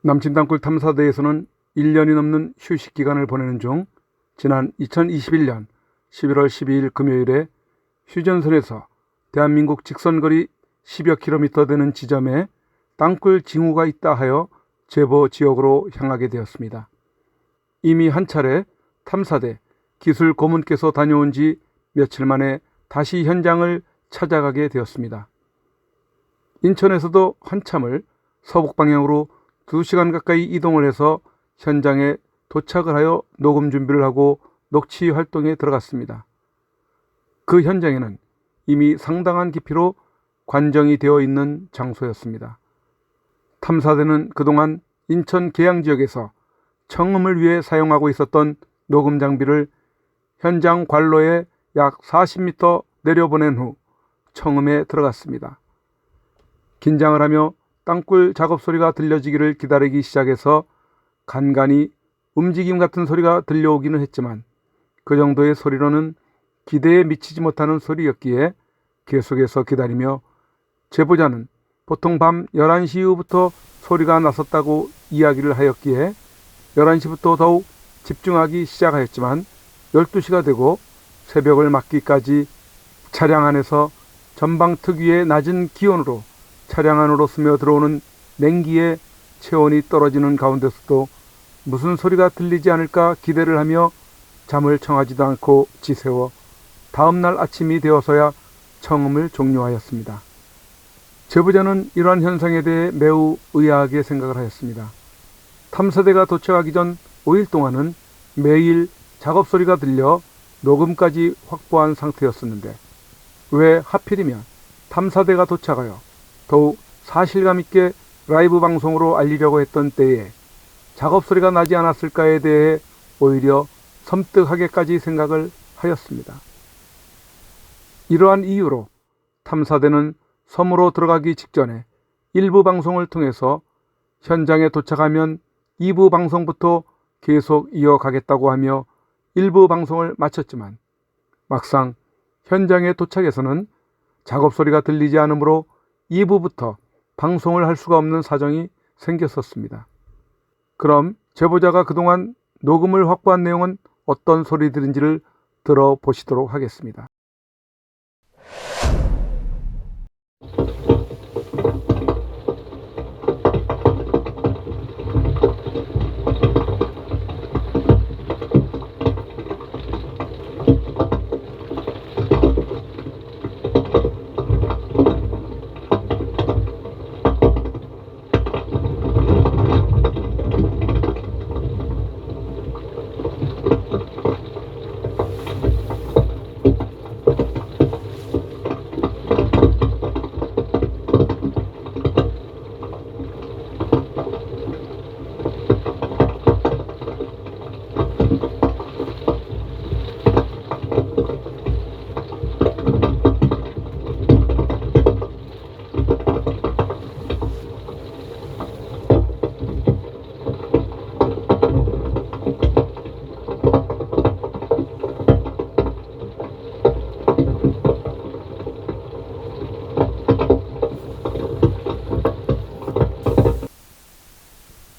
남친 땅굴 탐사대에서는 1년이 넘는 휴식 기간을 보내는 중 지난 2021년 11월 12일 금요일에 휴전선에서 대한민국 직선거리 10여 킬로미터 되는 지점에 땅굴 징후가 있다 하여 제보 지역으로 향하게 되었습니다. 이미 한 차례 탐사대 기술 고문께서 다녀온 지 며칠 만에 다시 현장을 찾아가게 되었습니다. 인천에서도 한참을 서북 방향으로 2시간 가까이 이동을 해서 현장에 도착을 하여 녹음 준비를 하고 녹취 활동에 들어갔습니다. 그 현장에는 이미 상당한 깊이로 관정이 되어 있는 장소였습니다. 탐사대는 그동안 인천 계양 지역에서 청음을 위해 사용하고 있었던 녹음 장비를 현장 관로에 약 40m 내려보낸 후 청음에 들어갔습니다. 긴장을 하며 땅굴 작업 소리가 들려지기를 기다리기 시작해서 간간히 움직임 같은 소리가 들려오기는 했지만 그 정도의 소리로는 기대에 미치지 못하는 소리였기에 계속해서 기다리며 제보자는 보통 밤 11시 이후부터 소리가 났었다고 이야기를 하였기에 11시부터 더욱 집중하기 시작하였지만 12시가 되고 새벽을 맞기까지 차량 안에서 전방 특유의 낮은 기온으로 차량 안으로 스며들어오는 냉기에 체온이 떨어지는 가운데서도 무슨 소리가 들리지 않을까 기대를 하며 잠을 청하지도 않고 지새워 다음날 아침이 되어서야 청음을 종료하였습니다. 제보자는 이러한 현상에 대해 매우 의아하게 생각을 하였습니다. 탐사대가 도착하기 전 5일 동안은 매일 작업 소리가 들려 녹음까지 확보한 상태였었는데 왜 하필이면 탐사대가 도착하여 더욱 사실감 있게 라이브 방송으로 알리려고 했던 때에 작업 소리가 나지 않았을까에 대해 오히려 섬뜩하게까지 생각을 하였습니다. 이러한 이유로 탐사대는 섬으로 들어가기 직전에 1부 방송을 통해서 현장에 도착하면 2부 방송부터 계속 이어가겠다고 하며 1부 방송을 마쳤지만 막상 현장에 도착해서는 작업 소리가 들리지 않으므로 2부부터 방송을 할 수가 없는 사정이 생겼었습니다. 그럼 제보자가 그동안 녹음을 확보한 내용은 어떤 소리들인지를 들어보시도록 하겠습니다.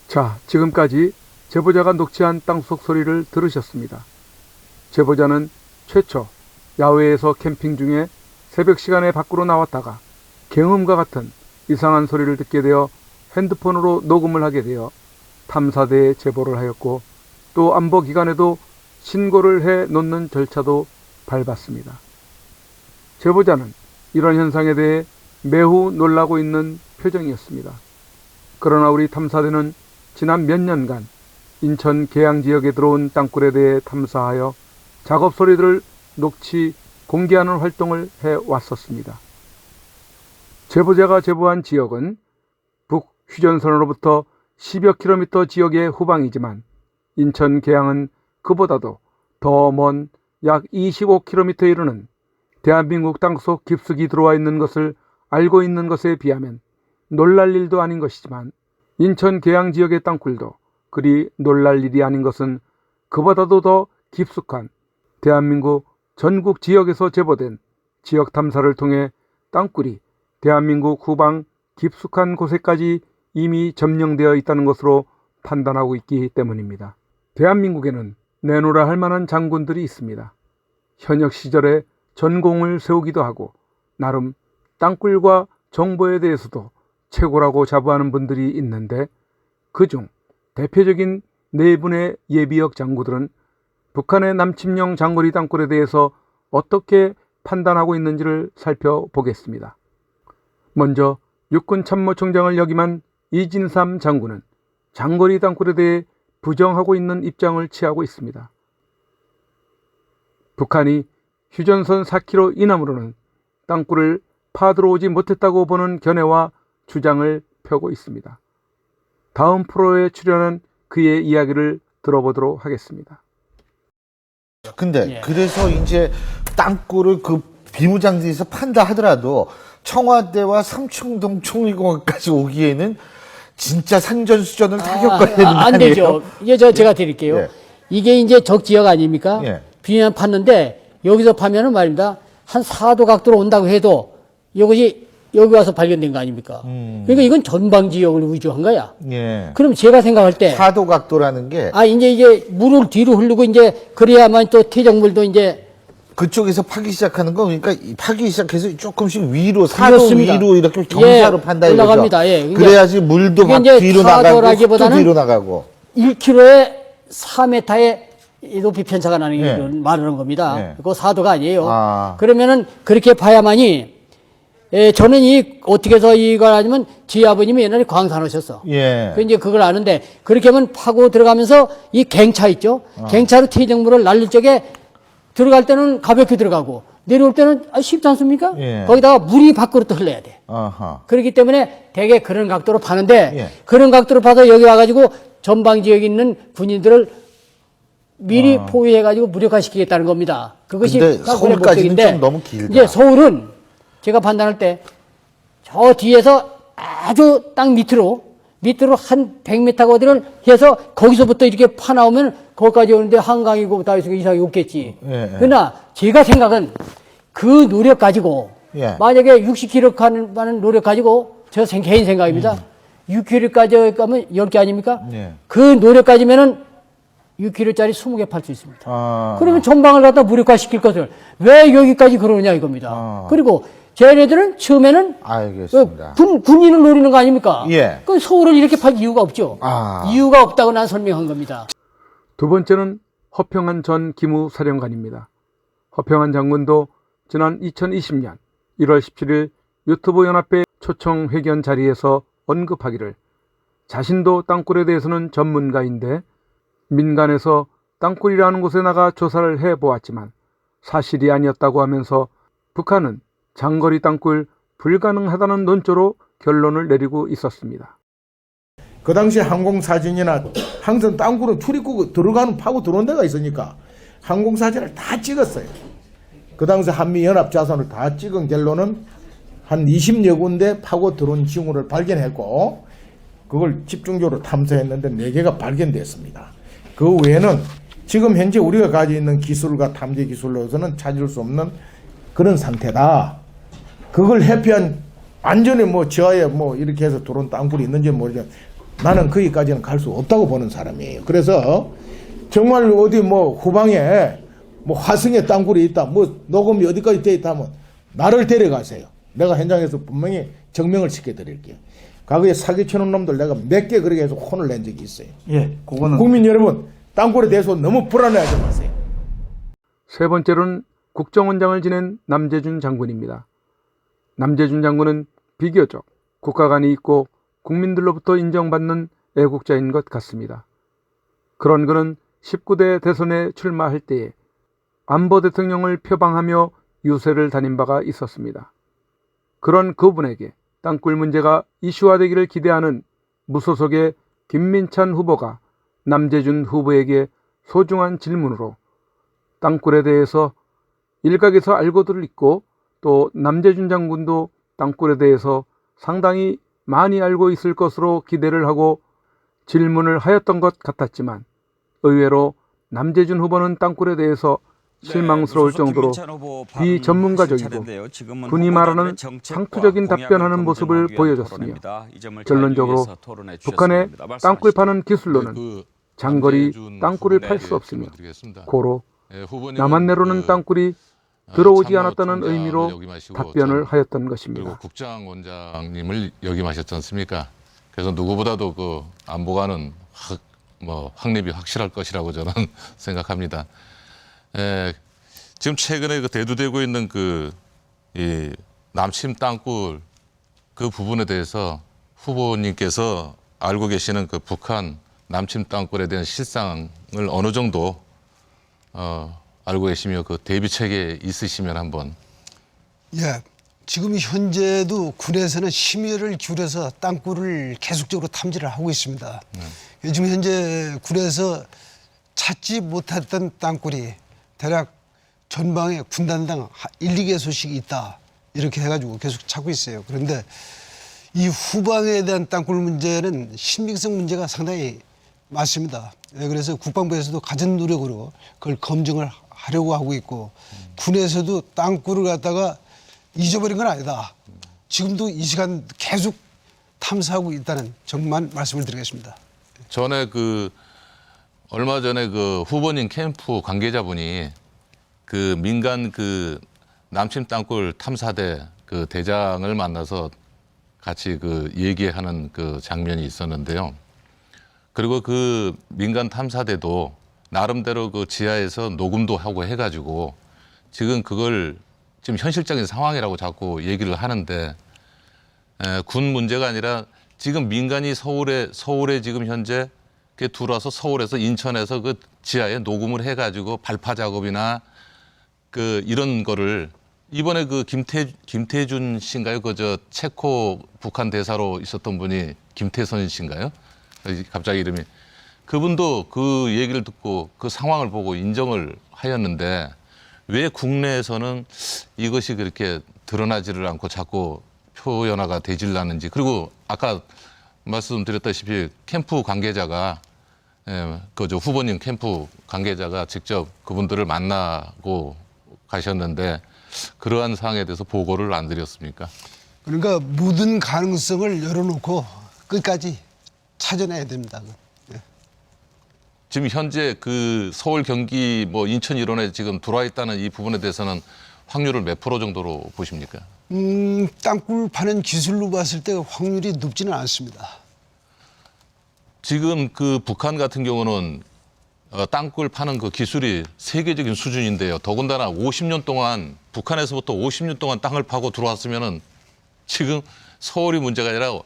자, 지금까지 제보자가 녹취한 땅속 소리를 들으셨습니다. 제보자는 최초 야외에서 캠핑 중에 새벽 시간에 밖으로 나왔다가 경음과 같은 이상한 소리를 듣게 되어 핸드폰으로 녹음을 하게 되어 탐사대에 제보를 하였고 또 안보 기관에도 신고를 해 놓는 절차도 밟았습니다. 제보자는 이런 현상에 대해 매우 놀라고 있는 표정이었습니다. 그러나 우리 탐사대는 지난 몇 년간 인천 계양 지역에 들어온 땅굴에 대해 탐사하여 작업 소리들을 녹취, 공개하는 활동을 해왔었습니다. 제보자가 제보한 지역은 북 휴전선으로부터 10여 킬로미터 지역의 후방이지만 인천 계양은 그보다도 더 먼 약 25킬로미터에 이르는 대한민국 땅속 깊숙이 들어와 있는 것을 알고 있는 것에 비하면 놀랄 일도 아닌 것이지만 인천 계양 지역의 땅굴도 그리 놀랄 일이 아닌 것은 그보다도 더 깊숙한 대한민국 전국 지역에서 제보된 지역 탐사를 통해 땅굴이 대한민국 후방 깊숙한 곳에까지 이미 점령되어 있다는 것으로 판단하고 있기 때문입니다. 대한민국에는 내노라 할 만한 장군들이 있습니다. 현역 시절에 전공을 세우기도 하고 나름 땅굴과 정보에 대해서도 최고라고 자부하는 분들이 있는데 그중 대표적인 네 분의 예비역 장군들은 북한의 남침령 장거리 땅굴에 대해서 어떻게 판단하고 있는지를 살펴보겠습니다. 먼저 육군 참모총장을 역임한 이진삼 장군은 장거리 땅굴에 대해 부정하고 있는 입장을 취하고 있습니다. 북한이 휴전선 4km 이남으로는 땅굴을 파들어오지 못했다고 보는 견해와 주장을 펴고 있습니다. 다음 프로에 출연한 그의 이야기를 들어보도록 하겠습니다. 근데 그래서 이제 땅굴을 그 비무장지에서 판다 하더라도 청와대와 삼청동 총리공항까지 오기에는 진짜 산전수전을 타격거려야 되는 거 안 아니에요? 되죠. 이게 제가 드릴게요. 예. 이게 이제 적지역 아닙니까? 예. 비면 팠는데 여기서 파면은 말입니다. 한 4도 각도로 온다고 해도 이것이 여기 와서 발견된 거 아닙니까? 그러니까 이건 전방지역을 위조한 거야. 예. 그럼 제가 생각할 때 사도 각도라는 게 이제 물을 뒤로 흐르고 이제 그래야만 또 퇴적물도 이제 그쪽에서 파기 시작하는 거 그러니까 파기 시작해서 조금씩 위로 사도 그렇습니다. 위로 이렇게 경사로 판다 이거죠. 올라갑니다. 예. 그러니까 그래야지 물도 막 이게 이제 뒤로 나가고 흙도 사도라기보다는 뒤로 나가고. 1km에 4m의 높이 편차가 나는 예. 걸 말하는 겁니다. 예. 그거 4도가 아니에요. 아. 그러면은 그렇게 봐야만이 저는 어떻게 해서 이걸 하냐면 지 아버님이 옛날에 광산 오셨어. 예. 그 이제 그걸 아는데 그렇게 하면 파고 들어가면서 이 갱차 있죠. 갱차로 퇴적물을 날릴 적에 들어갈 때는 가볍게 들어가고 내려올 때는 쉽지 않습니까? 예. 거기다가 물이 밖으로 또 흘러야 돼. 아하. 그렇기 때문에 되게 그런 각도로 파는데 예. 그런 각도로 파서 여기 와가지고 전방 지역에 있는 군인들을 미리 포위해가지고 무력화시키겠다는 겁니다. 그것이 근데 사건의 서울까지는 목적인데 좀 너무 길다. 이제 서울은 제가 판단할 때 저 뒤에서 아주 땅 밑으로 한 100m 어디를 해서 거기서부터 이렇게 파 나오면 거기까지 오는데 한강이고 다 있으니까 이상이 없겠지. 예. 그러나 제가 생각은 그 노력 가지고 예. 만약에 60km 가는 노력 가지고 저 개인 생각입니다. 6km까지 가면 10개 아닙니까? 예. 그 노력 가지면은 6km짜리 20개 팔 수 있습니다. 아. 그러면 전방을 갖다 무력화시킬 것을 왜 여기까지 그러느냐 이겁니다. 그리고 쟤네들은 처음에는 알겠습니다. 군인을 노리는 거 아닙니까? 예. 그 서울을 이렇게 팔 이유가 없죠. 이유가 없다고 난 설명한 겁니다. 두 번째는 허평한 전 기무사령관입니다. 허평한 장군도 지난 2020년 1월 17일 유튜브 연합회 초청 회견 자리에서 언급하기를 자신도 땅굴에 대해서는 전문가인데 민간에서 땅굴이라는 곳에 나가 조사를 해보았지만 사실이 아니었다고 하면서 북한은 장거리 땅굴 불가능하다는 논조로 결론을 내리고 있었습니다. 그 당시 항공사진이나 항상 땅굴은 출입국 들어가는 파고 들어온 데가 있으니까 항공사진을 다 찍었어요. 그 당시 한미연합자선을 다 찍은 결론은 한 20여 군데 파고 들어온 징후를 발견했고 그걸 집중적으로 탐사했는데 4개가 발견됐습니다. 그 외에는 지금 현재 우리가 가지고 있는 기술과 탐지 기술로서는 찾을 수 없는 그런 상태다. 그걸 회피한 완전히 지하에 이렇게 해서 들어온 땅굴이 있는지 모르지만 나는 거기까지는 갈 수 없다고 보는 사람이에요. 그래서 정말 어디 후방에 화성에 땅굴이 있다, 녹음이 어디까지 돼 있다 하면 나를 데려가세요. 내가 현장에서 분명히 증명을 시켜드릴게요. 과거에 사기치는 놈들 내가 몇 개 그렇게 해서 혼을 낸 적이 있어요. 예, 그거는 국민 여러분, 땅굴에 대해서 너무 불안해하지 마세요. 세 번째로는 국정원장을 지낸 남재준 장군입니다. 남재준 장군은 비교적 국가관이 있고 국민들로부터 인정받는 애국자인 것 같습니다. 그런 그는 19대 대선에 출마할 때에 안보 대통령을 표방하며 유세를 다닌 바가 있었습니다. 그런 그분에게 땅굴 문제가 이슈화되기를 기대하는 무소속의 김민찬 후보가 남재준 후보에게 소중한 질문으로 땅굴에 대해서 일각에서 알고들 있고 또 남재준 장군도 땅굴에 대해서 상당히 많이 알고 있을 것으로 기대를 하고 질문을 하였던 것 같았지만 의외로 남재준 후보는 땅굴에 대해서 실망스러울 정도로 비전문가적이고 군이 말하는 상투적인 답변하는 모습을 보여줬으며 결론적으로 북한의 땅굴 파는 기술로는 장거리 땅굴을 팔 수 없으며 고로 남한내로는 땅굴이 들어오지 않았다는 의미로 답변을 하였던 그리고 것입니다. 국장원장님을 역임하셨지 않습니까? 그래서 누구보다도 그 안보관은 확립이 확실할 것이라고 저는 생각합니다. 지금 최근에 그 대두되고 있는 이 남침 땅굴 그 부분에 대해서 후보님께서 알고 계시는 그 북한 남침 땅굴에 대한 실상을 어느 정도 알고 계시며 그 대비책에 있으시면 한번. 예, 지금 현재도 군에서는 심혈을 기울여서 땅굴을 계속적으로 탐지를 하고 있습니다. 지금 현재 군에서 찾지 못했던 땅굴이 대략 전방에 군단당 1, 2개 소식이 있다. 이렇게 해가지고 계속 찾고 있어요. 그런데 이 후방에 대한 땅굴 문제는 신빙성 문제가 상당히 많습니다. 예, 그래서 국방부에서도 갖은 노력으로 그걸 검증을 하려고 하고 있고 군에서도 땅굴을 갖다가 잊어버린 건 아니다. 지금도 이 시간 계속 탐사하고 있다는 점만 말씀을 드리겠습니다. 전에 얼마 전에 후보님 캠프 관계자분이 그 민간 남침 땅굴 탐사대 대장을 만나서 같이 얘기하는 장면이 있었는데요. 그리고 그 민간 탐사대도 나름대로 지하에서 녹음도 하고 해가지고 지금 그걸 지금 현실적인 상황이라고 자꾸 얘기를 하는데 군 문제가 아니라 지금 민간이 서울에 지금 현재 들어와서 서울에서 인천에서 그 지하에 녹음을 해가지고 발파 작업이나 이런 거를 이번에 김태준 씨인가요? 체코 북한 대사로 있었던 분이 김태선 씨인가요? 갑자기 이름이. 그분도 그 얘기를 듣고 그 상황을 보고 인정을 하였는데 왜 국내에서는 이것이 그렇게 드러나지를 않고 자꾸 표현화가 되질 않는지. 그리고 아까 말씀드렸다시피 캠프 관계자가 후보님 캠프 관계자가 직접 그분들을 만나고 가셨는데 그러한 사항에 대해서 보고를 안 드렸습니까? 그러니까 모든 가능성을 열어놓고 끝까지 찾아내야 됩니다. 지금 현재 서울, 경기, 인천 일원에 지금 들어와 있다는 이 부분에 대해서는 확률을 몇 프로 정도로 보십니까? 땅굴 파는 기술로 봤을 때 확률이 높지는 않습니다. 지금 북한 같은 경우는 땅굴 파는 기술이 세계적인 수준인데요. 더군다나 50년 동안 북한에서부터 50년 동안 땅을 파고 들어왔으면은 지금 서울이 문제가 아니라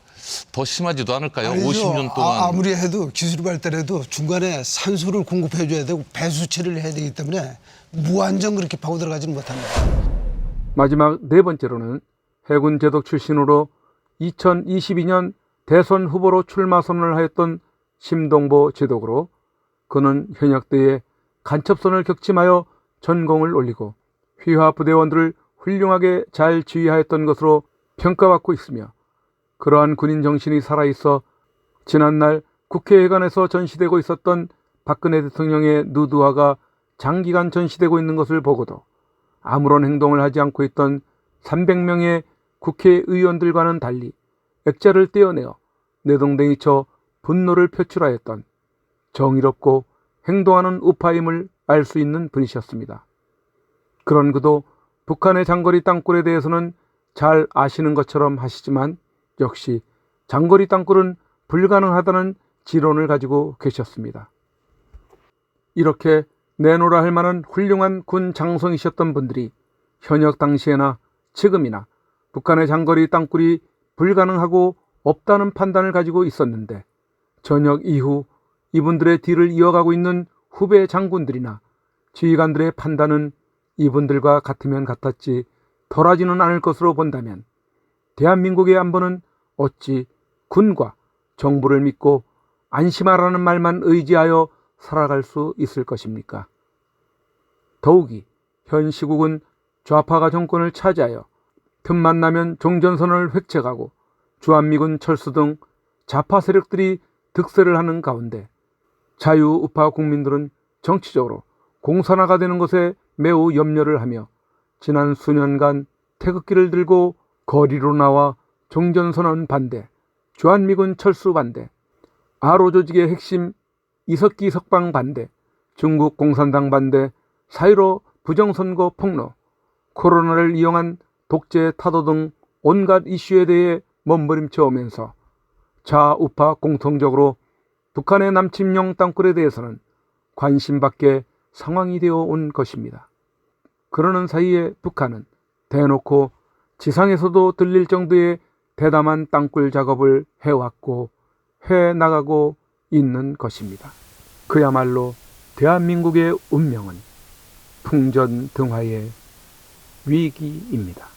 더 심하지도 않을까요? 아니죠. 50년 동안. 아무리 해도 기술이 발달해도 중간에 산소를 공급해 줘야 되고 배수치를 해야 되기 때문에 무한정 그렇게 파고 들어가지는 못합니다. 마지막 네 번째로는 해군 제독 출신으로 2022년 대선 후보로 출마 선언을 하였던 심동보 제독으로 그는 현역 때에 간첩선을 격침하여 전공을 올리고 휘하 부대원들을 훌륭하게 잘 지휘하였던 것으로 평가받고 있으며 그러한 군인 정신이 살아있어 지난날 국회의관에서 전시되고 있었던 박근혜 대통령의 누드화가 장기간 전시되고 있는 것을 보고도 아무런 행동을 하지 않고 있던 300명의 국회의원들과는 달리 액자를 떼어내어 내동댕이 쳐 분노를 표출하였던 정의롭고 행동하는 우파임을 알 수 있는 분이셨습니다. 그런 그도 북한의 장거리 땅굴에 대해서는 잘 아시는 것처럼 하시지만 역시 장거리 땅굴은 불가능하다는 지론을 가지고 계셨습니다. 이렇게 내놓으라 할 만한 훌륭한 군 장성이셨던 분들이 현역 당시에나 지금이나 북한의 장거리 땅굴이 불가능하고 없다는 판단을 가지고 있었는데 전역 이후 이분들의 뒤를 이어가고 있는 후배 장군들이나 지휘관들의 판단은 이분들과 같으면 같았지 덜하지는 않을 것으로 본다면 대한민국의 안보는 어찌 군과 정부를 믿고 안심하라는 말만 의지하여 살아갈 수 있을 것입니까? 더욱이 현 시국은 좌파가 정권을 차지하여 틈만 나면 종전선언을 획책하고 주한미군 철수 등 좌파 세력들이 득세를 하는 가운데 자유우파 국민들은 정치적으로 공산화가 되는 것에 매우 염려를 하며 지난 수년간 태극기를 들고 거리로 나와 종전선언 반대, 주한미군 철수 반대, 아로 조직의 핵심 이석기 석방 반대, 중국 공산당 반대, 4.15 부정선거 폭로, 코로나를 이용한 독재 타도 등 온갖 이슈에 대해 몸부림쳐 오면서 좌우파 공통적으로 북한의 남침용 땅굴에 대해서는 관심밖에 상황이 되어 온 것입니다. 그러는 사이에 북한은 대놓고 지상에서도 들릴 정도의 대담한 땅굴 작업을 해왔고 해나가고 있는 것입니다. 그야말로 대한민국의 운명은 풍전등화의 위기입니다.